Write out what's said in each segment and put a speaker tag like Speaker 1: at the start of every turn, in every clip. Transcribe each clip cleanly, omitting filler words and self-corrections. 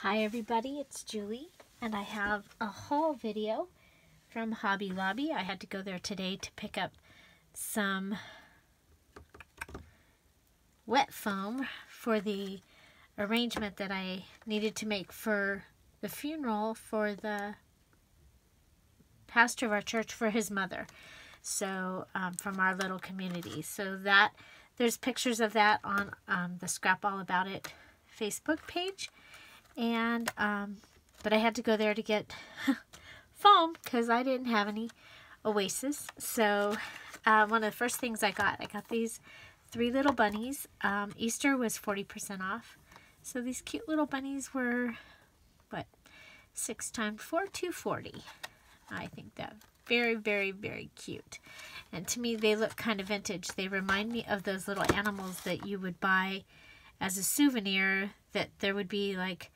Speaker 1: Hi everybody, it's Julie, and I have a haul video from Hobby Lobby. I had to go there today to pick up some wet foam for the arrangement that I needed to make for the funeral for the pastor of our church for his mother. So from our little community. So that there's pictures of that on the Scrap All About It Facebook page. And, but I had to go there to get foam because I didn't have any Oasis. So, one of the first things I got these 3 little bunnies. Easter was 40% off. So these cute little bunnies were, what, 6 times 4, $2.40. I think that very, very, very cute. And to me, they look kind of vintage. They remind me of those little animals that you would buy as a souvenir, that there would be like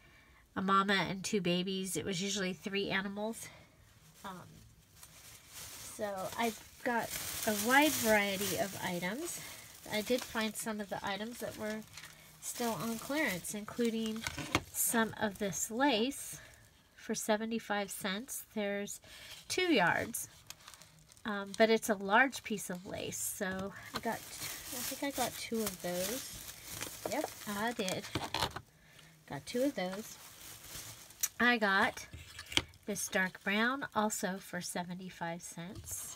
Speaker 1: a mama and 2 babies. It was usually 3 animals. So I've got a wide variety of items. I did find some of the items that were still on clearance, including some of this lace for 75 cents. There's 2 yards, but it's a large piece of lace. So I think I got 2 of those. Yep, I did. Got 2 of those. I got this dark brown also for 75 cents.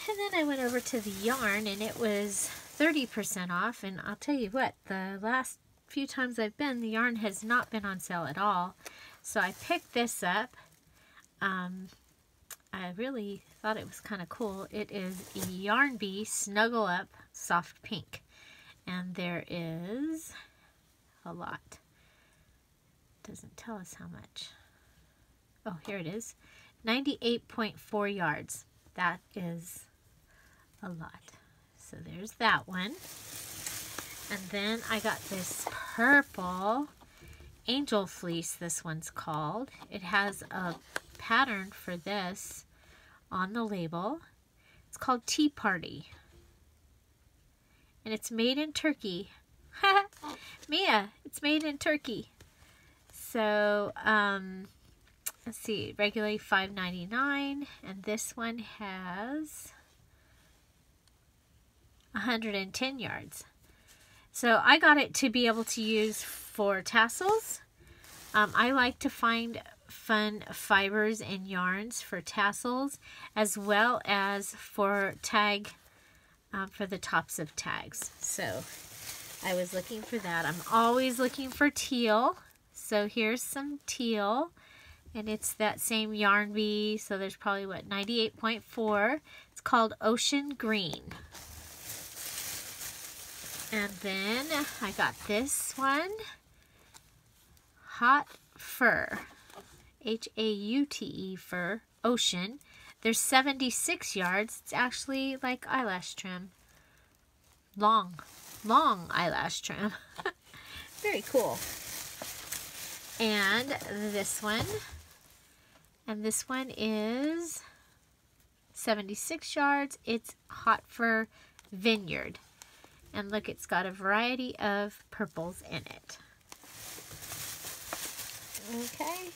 Speaker 1: And then I went over to the yarn and it was 30% off. And I'll tell you what, the last few times I've been, the yarn has not been on sale at all. So I picked this up. I really thought it was kind of cool. It is a Yarn Bee Snuggle Up Soft Pink. And there is a lot. Doesn't tell us how much. Oh, here it is. 98.4 yards. That is a lot. So there's that one. And then I got this purple Angel Fleece, this one's called. It has a pattern for this on the label. It's called Tea Party. And it's made in Turkey. Mia, it's made in Turkey. So, let's see, regularly $5.99, and this one has 110 yards. So I got it to be able to use for tassels. I like to find fun fibers and yarns for tassels, as well as for tag, for the tops of tags. So I was looking for that. I'm always looking for teal. So here's some teal, and it's that same Yarn Bee. So there's probably, what, 98.4. It's called Ocean Green. And then I got this one, Hot Fur, H-A-U-T-E fur, Ocean. There's 76 yards. It's actually like eyelash trim. Long eyelash trim. Very cool. And this one is 76 yards. It's Hot Fur Vineyard. And look, it's got a variety of purples in it. Okay.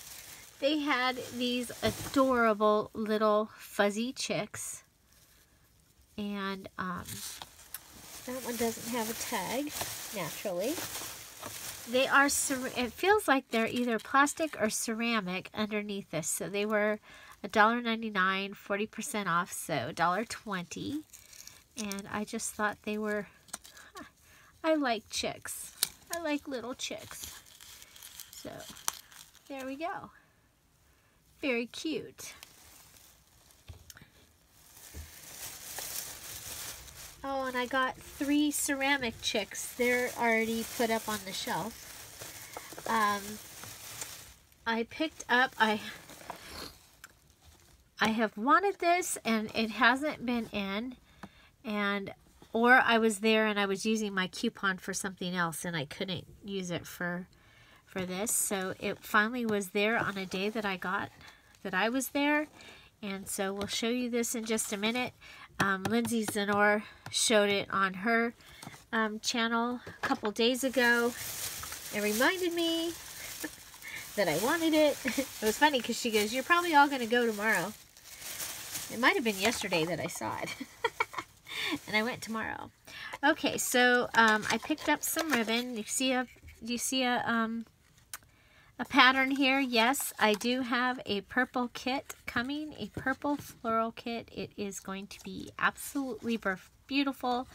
Speaker 1: They had these adorable little fuzzy chicks. And that one doesn't have a tag, naturally. They are, it feels like they're either plastic or ceramic underneath this. So they were $1.99, 40% off, so $1.20. And I just thought they were, I like chicks. I like little chicks. So there we go. Very cute. Oh, and I got 3 ceramic chicks. They're already put up on the shelf. I picked up, I have wanted this and it hasn't been in, or I was there and I was using my coupon for something else and I couldn't use it for this. So it finally was there on a day that I was there. And so we'll show you this in just a minute. Lindsay Zenor showed it on her channel a couple days ago. It reminded me that I wanted it. It was funny because she goes, "You're probably all going to go tomorrow." It might have been yesterday that I saw it. And I went tomorrow. Okay, so I picked up some ribbon. Do you see a pattern here? Yes, I do have a purple kit coming, a purple floral kit. It is going to be absolutely beautiful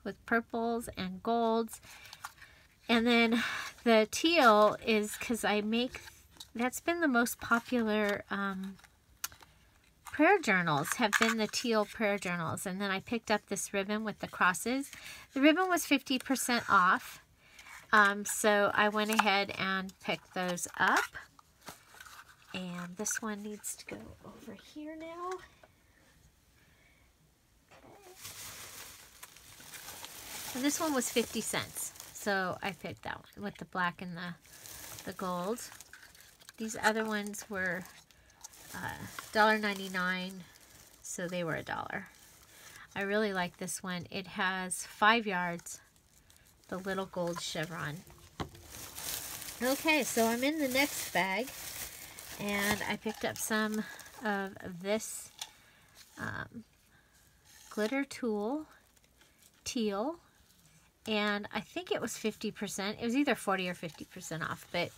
Speaker 1: with purples and golds. And then the teal is because that's been the most popular prayer journals, have been the teal prayer journals. And then I picked up this ribbon with the crosses. The ribbon was 50% off. So I went ahead and picked those up. And this one needs to go over here now. Okay. And this one was 50 cents. So I picked that one with the black and the gold. These other ones were $1.99, so they were $1. I really like this one. It has 5 yards, the little gold chevron. Okay, so I'm in the next bag, and I picked up some of this glitter tulle teal, and I think it was 50%. It was either 40 or 50% off, but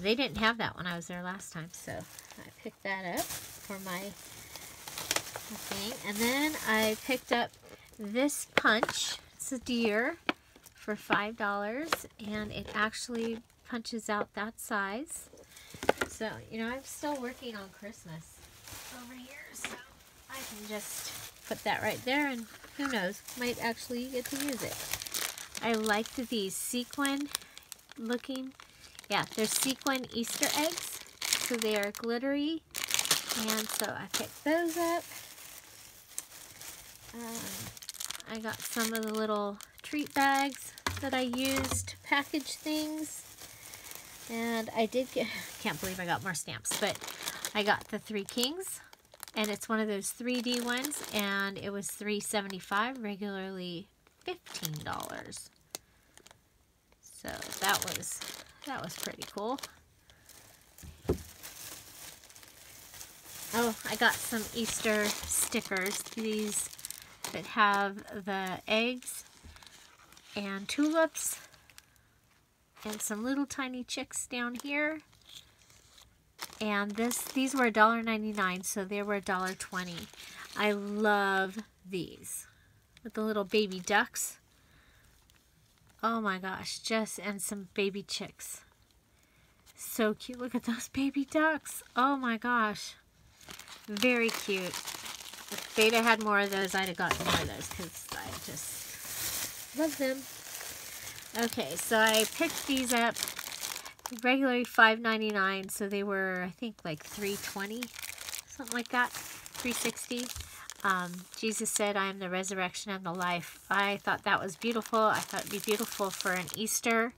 Speaker 1: they didn't have that when I was there last time, so I picked that up for my thing. And then I picked up this punch. It's a deer for $5, and it actually punches out that size. So, you know, I'm still working on Christmas over here, so I can just put that right there, and who knows, might actually get to use it. I liked these sequin looking. Yeah, they're sequin Easter eggs, so they are glittery, and so I picked those up. I got some of the little treat bags that I used to package things, and I did get, can't believe I got more stamps, but I got the 3 Kings, and it's one of those 3D ones, and it was $3.75, regularly $15. So that was pretty cool. Oh, I got some Easter stickers, these that have the eggs and tulips and some little tiny chicks down here. And these were $1.99, so they were $1.20. I love these with the little baby ducks. Oh my gosh, and some baby chicks. So cute. Look at those baby ducks. Oh my gosh. Very cute. If Beta had more of those, I'd have gotten more of those because I just love them. Okay, so I picked these up. Regularly $5.99, so they were, I think, like $3.20, something like that. $3.60. Jesus said, "I am the resurrection and the life." I thought that was beautiful. I thought it'd be beautiful for an Easter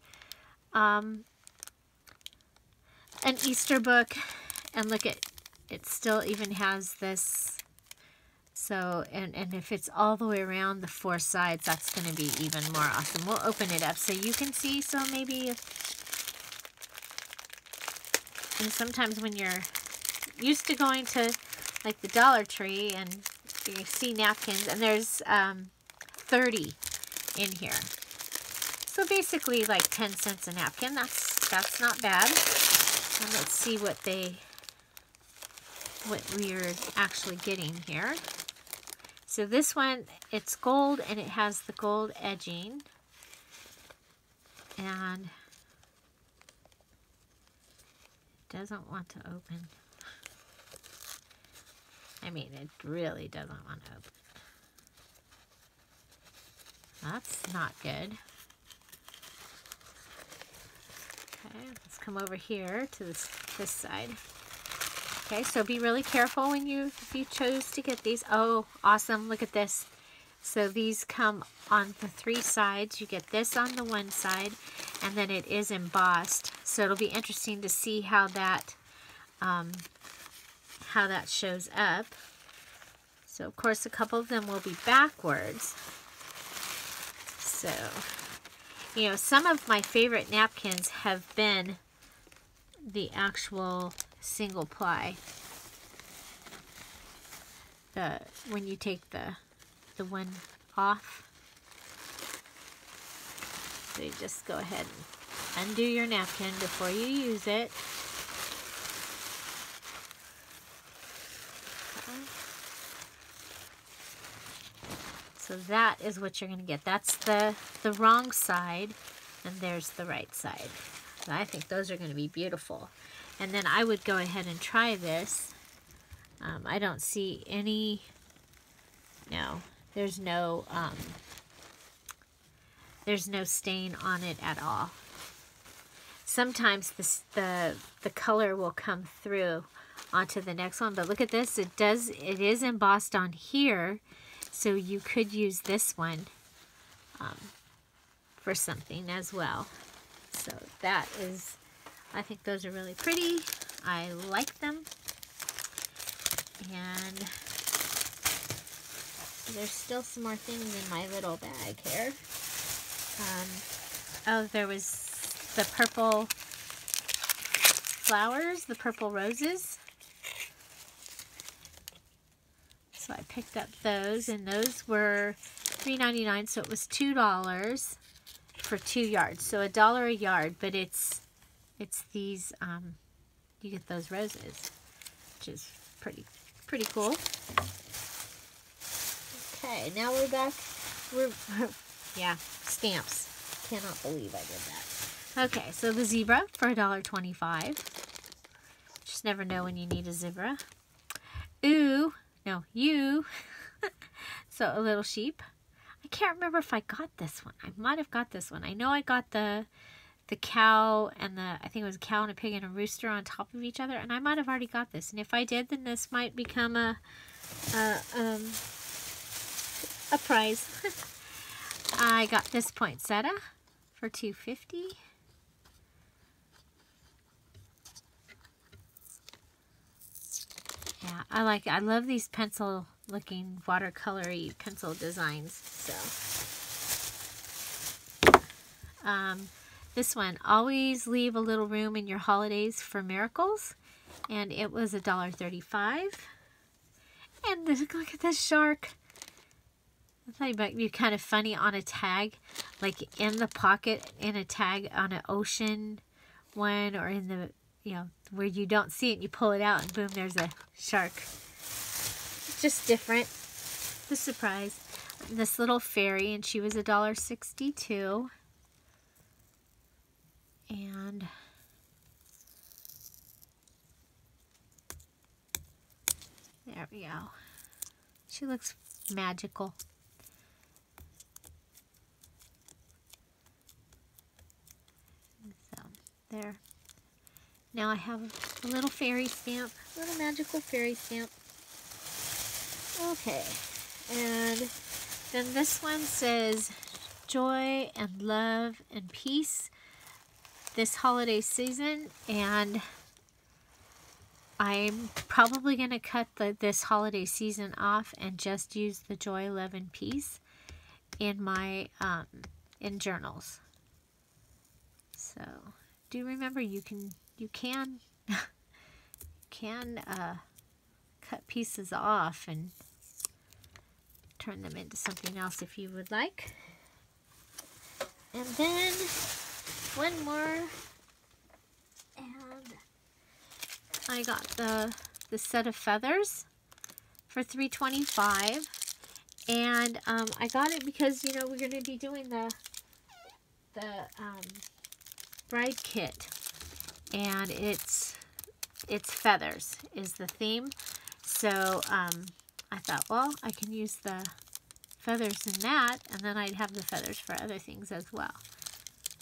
Speaker 1: book. And look at it, still even has this. So, and if it's all the way around the 4 sides, that's going to be even more awesome. We'll open it up so you can see. So maybe and sometimes when you're used to going to like the Dollar Tree and you see napkins, and there's 30 in here. So basically like 10 cents a napkin. That's not bad. And let's see what we're actually getting here. So this one, it's gold and it has the gold edging. And it doesn't want to open. I mean, it really doesn't want to open. That's not good. Okay, let's come over here to this side. Okay, so be really careful when if you chose to get these. Oh, awesome, look at this. So these come on the 3 sides. You get this on the one side, and then it is embossed. So it'll be interesting to see how that shows up. So of course a couple of them will be backwards. So, You know, some of my favorite napkins have been the actual single ply. When you take the one off. So you just go ahead and undo your napkin before you use it. So that is what you're going to get. That's the wrong side, and there's the right side. And I think those are going to be beautiful. And then I would go ahead and try this. I don't see any, no, there's no stain on it at all. Sometimes the color will come through onto the next one, but look at this. It is embossed on here. So you could use this one for something as well. So that is, I think those are really pretty. I like them. And there's still some more things in my little bag here. Oh, there was the purple flowers, the purple roses. So I picked up those, and those were $3.99, so it was $2 for 2 yards. So $1 a yard, but it's these, you get those roses, which is pretty cool. Okay, now we're back. Yeah, stamps. Cannot believe I did that. Okay, so the zebra for $1.25. Just never know when you need a zebra. Ooh. No, you. So a little sheep. I can't remember if I got this one. I might have got this one. I know I got the cow and I think it was a cow and a pig and a rooster on top of each other, and I might have already got this. And if I did, then this might become a prize. I got this poinsettia for $2.50. Yeah, I like it. I love these pencil looking watercolory pencil designs. So this one, always leave a little room in your holidays for miracles, and it was $1.35. And look at this shark. I thought it might be kind of funny on a tag, like in the pocket in a tag on an ocean one, or in the, you know, where you don't see it, and you pull it out and boom, there's a shark. It's just different. The surprise. This little fairy, and she was $1.62. And there we go. She looks magical. So there. Now I have a little fairy stamp, a little magical fairy stamp. Okay, and then this one says joy and love and peace this holiday season, and I'm probably going to cut this holiday season off and just use the joy, love, and peace in my in journals. So do remember you can cut pieces off and turn them into something else if you would like. And then one more, and I got the set of feathers for $3.25, and I got it because, you know, we're going to be doing the bride kit, and it's feathers is the theme. So I thought, well, I can use the feathers in that, and then I'd have the feathers for other things as well.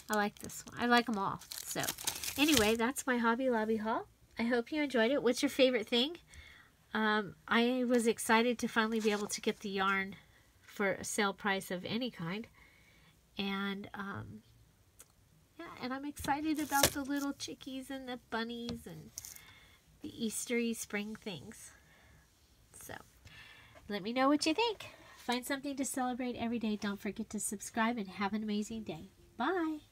Speaker 1: I like this one. I like them all. So anyway, that's my Hobby Lobby haul. I hope you enjoyed it. What's your favorite thing? I was excited to finally be able to get the yarn for a sale price of any kind. And yeah, and I'm excited about the little chickies and the bunnies and the Eastery spring things. So let me know what you think. Find something to celebrate every day. Don't forget to subscribe, and have an amazing day. Bye.